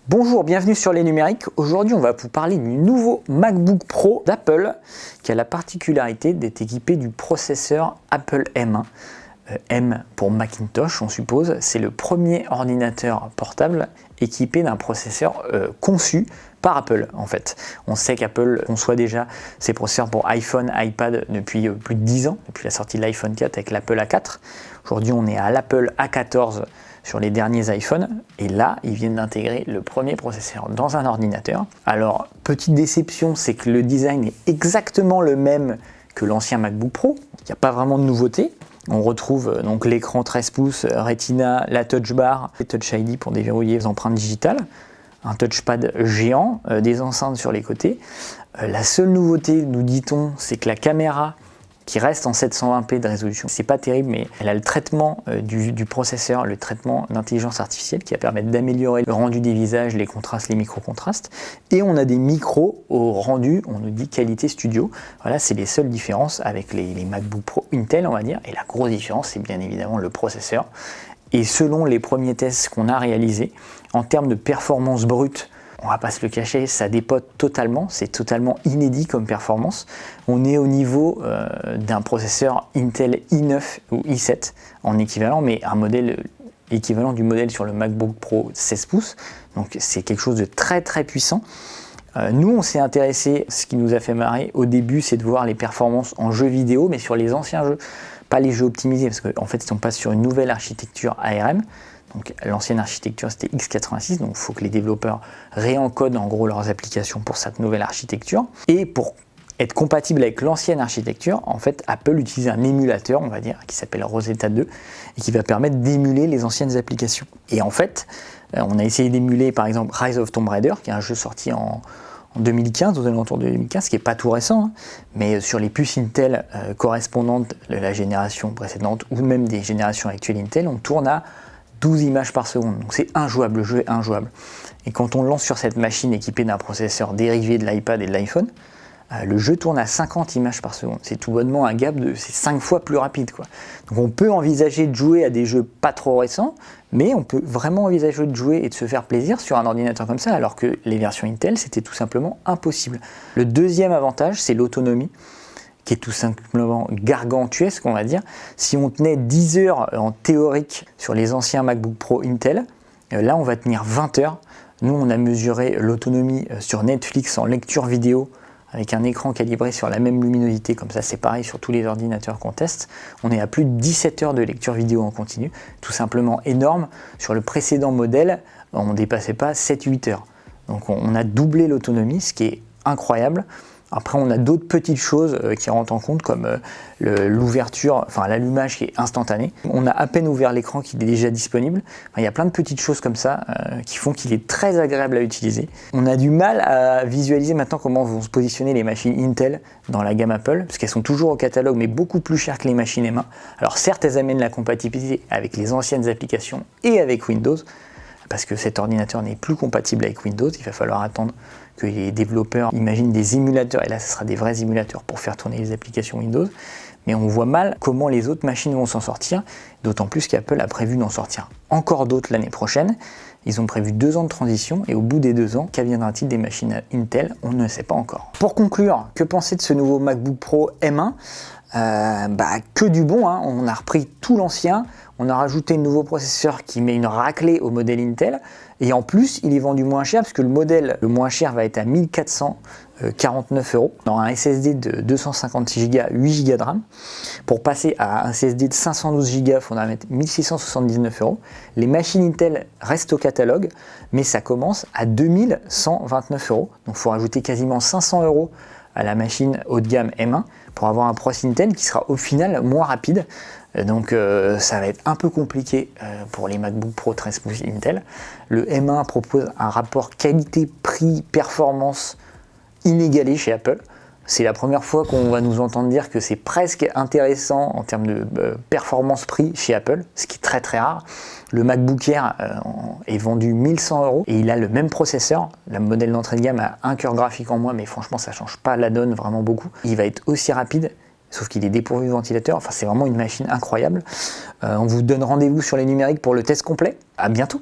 Bonjour, bienvenue sur les numériques. Aujourd'hui, on va vous parler du nouveau MacBook Pro d'Apple qui a la particularité d'être équipé du processeur Apple M1. M pour Macintosh, on suppose. C'est le premier ordinateur portable équipé d'un processeur conçu par Apple, en fait. On sait qu'Apple conçoit déjà ses processeurs pour iPhone, iPad depuis plus de 10 ans, depuis la sortie de l'iPhone 4 avec l'Apple A4. Aujourd'hui, on est à l'Apple A14 sur les derniers iPhones, et là, ils viennent d'intégrer le premier processeur dans un ordinateur. Alors, petite déception, c'est que le design est exactement le même que l'ancien MacBook Pro. Il n'y a pas vraiment de nouveauté. On retrouve donc l'écran 13 pouces, Retina, la Touch Bar, et Touch ID pour déverrouiller les empreintes digitales, un touchpad géant, des enceintes sur les côtés. La seule nouveauté, nous dit-on, c'est que la caméra qui reste en 720p de résolution, c'est pas terrible, mais elle a le traitement du processeur, le traitement d'intelligence artificielle qui va permettre d'améliorer le rendu des visages, les contrastes, les micro-contrastes. Et on a des micros au rendu, on nous dit qualité studio. Voilà, c'est les seules différences avec les MacBook Pro Intel, on va dire. Et la grosse différence, c'est bien évidemment le processeur. Et selon les premiers tests qu'on a réalisés, en termes de performance brute, on va pas se le cacher, ça dépote totalement, c'est totalement inédit comme performance. On est au niveau d'un processeur Intel i9 ou i7 en équivalent, mais un modèle équivalent du modèle sur le MacBook Pro 16 pouces. Donc c'est quelque chose de très très puissant. Nous, on s'est intéressé, ce qui nous a fait marrer au début, c'est de voir les performances en jeux vidéo, mais sur les anciens jeux, pas les jeux optimisés, parce qu'en fait, on passe sur une nouvelle architecture ARM. Donc l'ancienne architecture c'était x86, donc il faut que les développeurs réencodent en gros leurs applications pour cette nouvelle architecture. Et pour être compatible avec l'ancienne architecture, en fait Apple utilise un émulateur, on va dire, qui s'appelle Rosetta 2 et qui va permettre d'émuler les anciennes applications. Et en fait, on a essayé d'émuler par exemple Rise of Tomb Raider, qui est un jeu sorti en 2015, aux alentours de 2015, ce qui n'est pas tout récent, hein, mais sur les puces Intel correspondantes de la génération précédente ou même des générations actuelles Intel, on tourne à 12 images par seconde, donc c'est injouable, le jeu est injouable. Et quand on le lance sur cette machine équipée d'un processeur dérivé de l'iPad et de l'iPhone, le jeu tourne à 50 images par seconde. C'est tout bonnement un gap c'est 5 fois plus rapide, quoi. Donc on peut envisager de jouer à des jeux pas trop récents, mais on peut vraiment envisager de jouer et de se faire plaisir sur un ordinateur comme ça, alors que les versions Intel, c'était tout simplement impossible. Le deuxième avantage, c'est l'autonomie, qui est tout simplement gargantuesque, on va dire. Si on tenait 10 heures en théorique sur les anciens MacBook Pro Intel, là on va tenir 20 heures. Nous on a mesuré l'autonomie sur Netflix en lecture vidéo avec un écran calibré sur la même luminosité, comme ça c'est pareil sur tous les ordinateurs qu'on teste. On est à plus de 17 heures de lecture vidéo en continu, tout simplement énorme. Sur le précédent modèle, on ne dépassait pas 7-8 heures. Donc on a doublé l'autonomie, ce qui est incroyable. Après, on a d'autres petites choses qui rentrent en compte, comme l'ouverture, enfin l'allumage qui est instantané. On a à peine ouvert l'écran qu'il est déjà disponible. Enfin, il y a plein de petites choses comme ça qui font qu'il est très agréable à utiliser. On a du mal à visualiser maintenant comment vont se positionner les machines Intel dans la gamme Apple, parce qu'elles sont toujours au catalogue, mais beaucoup plus chères que les machines M1. Alors certes, elles amènent la compatibilité avec les anciennes applications et avec Windows, parce que cet ordinateur n'est plus compatible avec Windows, il va falloir attendre que les développeurs imaginent des émulateurs, et là ce sera des vrais émulateurs pour faire tourner les applications Windows, mais on voit mal comment les autres machines vont s'en sortir, d'autant plus qu'Apple a prévu d'en sortir encore d'autres l'année prochaine. Ils ont prévu 2 ans de transition, et au bout des 2 ans, qu'adviendra-t-il des machines Intel? On ne sait pas encore. Pour conclure, que penser de ce nouveau MacBook Pro M1? Que du bon, hein. On a repris tout l'ancien, on a rajouté un nouveau processeur qui met une raclée au modèle Intel, et en plus il est vendu moins cher parce que le modèle le moins cher va être à 1449 €. On aura un SSD de 256 Go, 8 Go de RAM. Pour passer à un SSD de 512 Go, il faudra mettre 1679 €. Les machines Intel restent au catalogue, mais ça commence à 2129 €. Donc il faut rajouter quasiment 500 € à la machine haut de gamme M1 pour avoir un processeur Intel qui sera au final moins rapide. Donc ça va être un peu compliqué pour les MacBook Pro 13 pouces Intel. Le M1 propose un rapport qualité-prix-performance inégalé chez Apple. C'est la première fois qu'on va nous entendre dire que c'est presque intéressant en termes de performance-prix chez Apple, ce qui est très très rare. Le MacBook Air est vendu 1100 € et il a le même processeur. Le modèle d'entrée de gamme a un cœur graphique en moins, mais franchement ça change pas la donne vraiment beaucoup. Il va être aussi rapide, sauf qu'il est dépourvu de ventilateur. Enfin, c'est vraiment une machine incroyable. On vous donne rendez-vous sur les numériques pour le test complet. À bientôt.